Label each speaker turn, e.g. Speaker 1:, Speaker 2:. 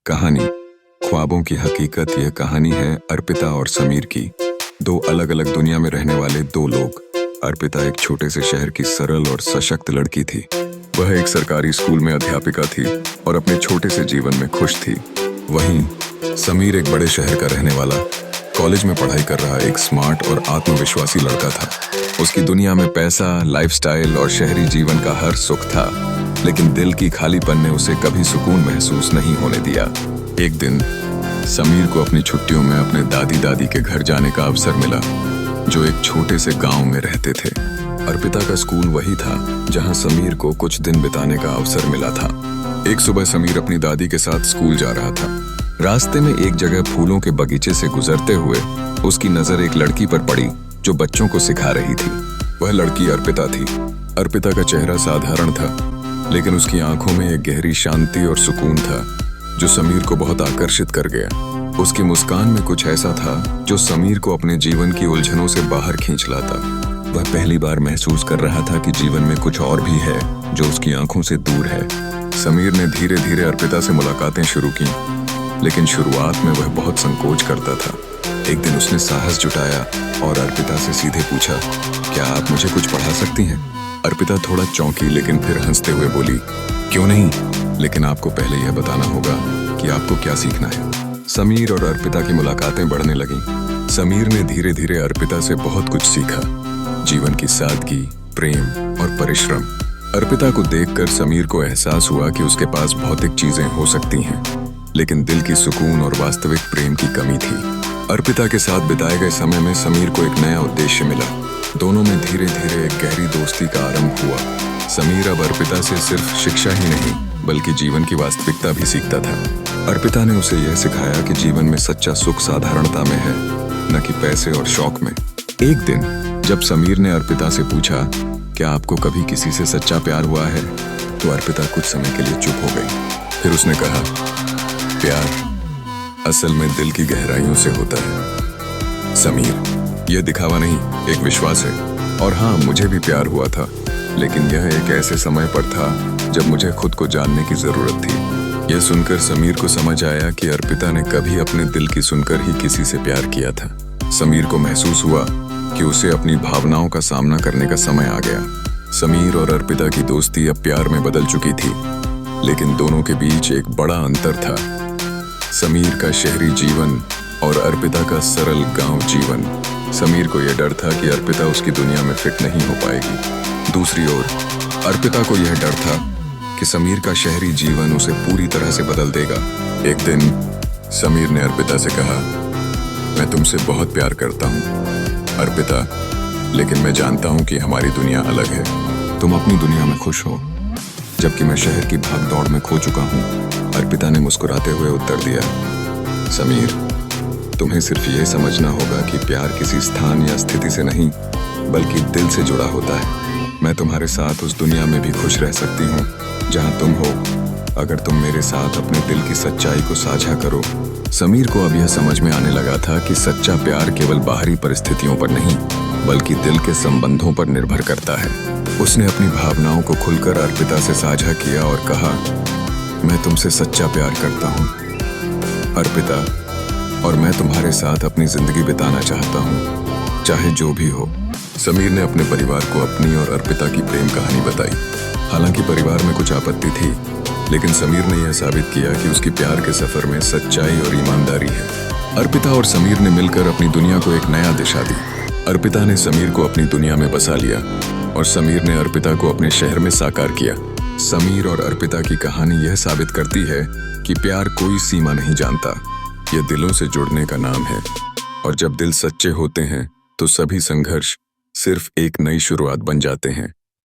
Speaker 1: कहानी ख्वाबों की हकीकत। यह कहानी है अर्पिता और समीर की। दो अलग अलग दुनिया में रहने वाले दो लोग। अर्पिता एक छोटे से शहर की सरल और सशक्त लड़की थी। वह एक सरकारी स्कूल में अध्यापिका थी और अपने छोटे से जीवन में खुश थी। वहीं समीर एक बड़े शहर का रहने वाला, कॉलेज में पढ़ाई कर रहा एक स्मार्ट और आत्मविश्वासी लड़का था। उसकी दुनिया में पैसा, लाइफस्टाइल और शहरी जीवन का हर सुख था, लेकिन दिल की खालीपन ने उसे कभी सुकून महसूस नहीं होने दिया। एक दिन समीर को अपनी छुट्टियों में अपने दादी दादी के घर जाने का अवसर मिला, जो एक छोटे से गांव में रहते थे। अर्पिता का स्कूल वही था जहां समीर को कुछ दिन बिताने का अवसर मिला था। एक सुबह समीर अपनी दादी के साथ स्कूल जा रहा था। रास्ते में एक जगह फूलों के बगीचे से गुजरते हुए उसकी नजर एक लड़की पर पड़ी जो बच्चों को सिखा रही थी। वह लड़की अर्पिता थी। अर्पिता का चेहरा साधारण था, लेकिन उसकी आंखों में एक गहरी शांति और सुकून था जो समीर को बहुत आकर्षित कर गया। उसकी मुस्कान में कुछ ऐसा था जो समीर को अपने जीवन की उलझनों से बाहर खींच लाता। वह पहली बार महसूस कर रहा था कि जीवन में कुछ और भी है जो उसकी आंखों से दूर है। समीर ने धीरे धीरे अर्पिता से मुलाकातें शुरू की, लेकिन शुरुआत में वह बहुत संकोच करता था। एक दिन उसने साहस जुटाया और अर्पिता से सीधे पूछा, क्या आप मुझे कुछ पढ़ा सकती हैं? अर्पिता थोड़ा चौंकी, लेकिन फिर हंसते हुए बोली, क्यों नहीं, लेकिन आपको पहले यह बताना होगा कि आपको क्या सीखना है। समीर और अर्पिता की मुलाकातें बढ़ने लगीं। समीर ने धीरे धीरे अर्पिता से बहुत कुछ सीखा, जीवन की सादगी, प्रेम और परिश्रम। अर्पिता को देखकर समीर को एहसास हुआ कि उसके पास भौतिक चीजें हो सकती हैं, लेकिन दिल की सुकून और वास्तविक प्रेम की कमी थी। अर्पिता के साथ बिताए गए समय में समीर को एक नया उद्देश्य मिला। दोनों में धीरे धीरे एक गहरी दोस्ती का आरंभ हुआ। समीर अब अर्पिता से सिर्फ शिक्षा ही नहीं, बल्कि जीवन की वास्तविकता भी सीखता था। अर्पिता ने उसे यह सिखाया कि जीवन में सच्चा सुख साधारणता में है, न कि पैसे और शौक में। एक दिन जब समीर ने अर्पिता से पूछा, क्या आपको कभी किसी से सच्चा प्यार हुआ है, तो अर्पिता कुछ समय के लिए चुप हो गई। फिर उसने कहा, प्यार असल में दिल की गहराइयों से होता है समीर, यह दिखावा नहीं, एक विश्वास है। और हाँ, मुझे भी प्यार हुआ था, लेकिन यह एक ऐसे समय पर था जब मुझे खुद को जानने की जरूरत थी। यह सुनकर समीर को समझ आया कि अर्पिता ने कभी अपने दिल की सुनकर ही किसी से प्यार किया था। समीर को महसूस हुआ कि उसे अपनी भावनाओं का सामना करने का समय आ गया। समीर और अर्पिता की दोस्ती अब प्यार में बदल चुकी थी, लेकिन दोनों के बीच एक बड़ा अंतर था। समीर का शहरी जीवन और अर्पिता का सरल गांव जीवन। समीर को यह डर था कि अर्पिता उसकी दुनिया में फिट नहीं हो पाएगी। दूसरी ओर अर्पिता को यह डर था कि समीर का शहरी जीवन उसे पूरी तरह से बदल देगा। एक दिन समीर ने अर्पिता से कहा, मैं तुमसे बहुत प्यार करता हूँ अर्पिता, लेकिन मैं जानता हूँ कि हमारी दुनिया अलग है। तुम अपनी दुनिया में खुश हो, जबकि मैं शहर की भागदौड़ में खो चुका हूँ। अर्पिता ने मुस्कुराते हुए उत्तर दिया, समीर, तुम्हें सिर्फ ये समझना होगा कि प्यार किसी स्थान या स्थिति से नहीं, बल्कि दिल से जुड़ा होता है। मैं तुम्हारे साथ उस दुनिया में भी खुश रह सकती हूँ जहाँ तुम हो, अगर तुम मेरे साथ अपने दिल की सच्चाई को साझा करो। समीर को अब यह समझ में आने लगा था कि सच्चा प्यार केवल बाहरी परिस्थितियों पर नहीं, बल्कि दिल के संबंधों पर निर्भर करता है। उसने अपनी भावनाओं को खुलकर अर्पिता से साझा किया और कहा, मैं तुमसे सच्चा प्यार करता हूँ अर्पिता, और मैं तुम्हारे साथ अपनी जिंदगी बिताना चाहता हूँ, चाहे जो भी हो। समीर ने अपने परिवार को अपनी और अर्पिता की प्रेम कहानी बताई। हालांकि परिवार में कुछ आपत्ति थी, लेकिन समीर ने यह साबित किया कि उसकी प्यार के सफर में सच्चाई और ईमानदारी है। अर्पिता और समीर ने मिलकर अपनी दुनिया को एक नया दिशा दी। अर्पिता ने समीर को अपनी दुनिया में बसा लिया और समीर ने अर्पिता को अपने शहर में साकार किया। समीर और अर्पिता की कहानी यह साबित करती है कि प्यार कोई सीमा नहीं जानता, यह दिलों से जुड़ने का नाम है। और जब दिल सच्चे होते हैं तो सभी संघर्ष सिर्फ एक नई शुरुआत बन जाते हैं।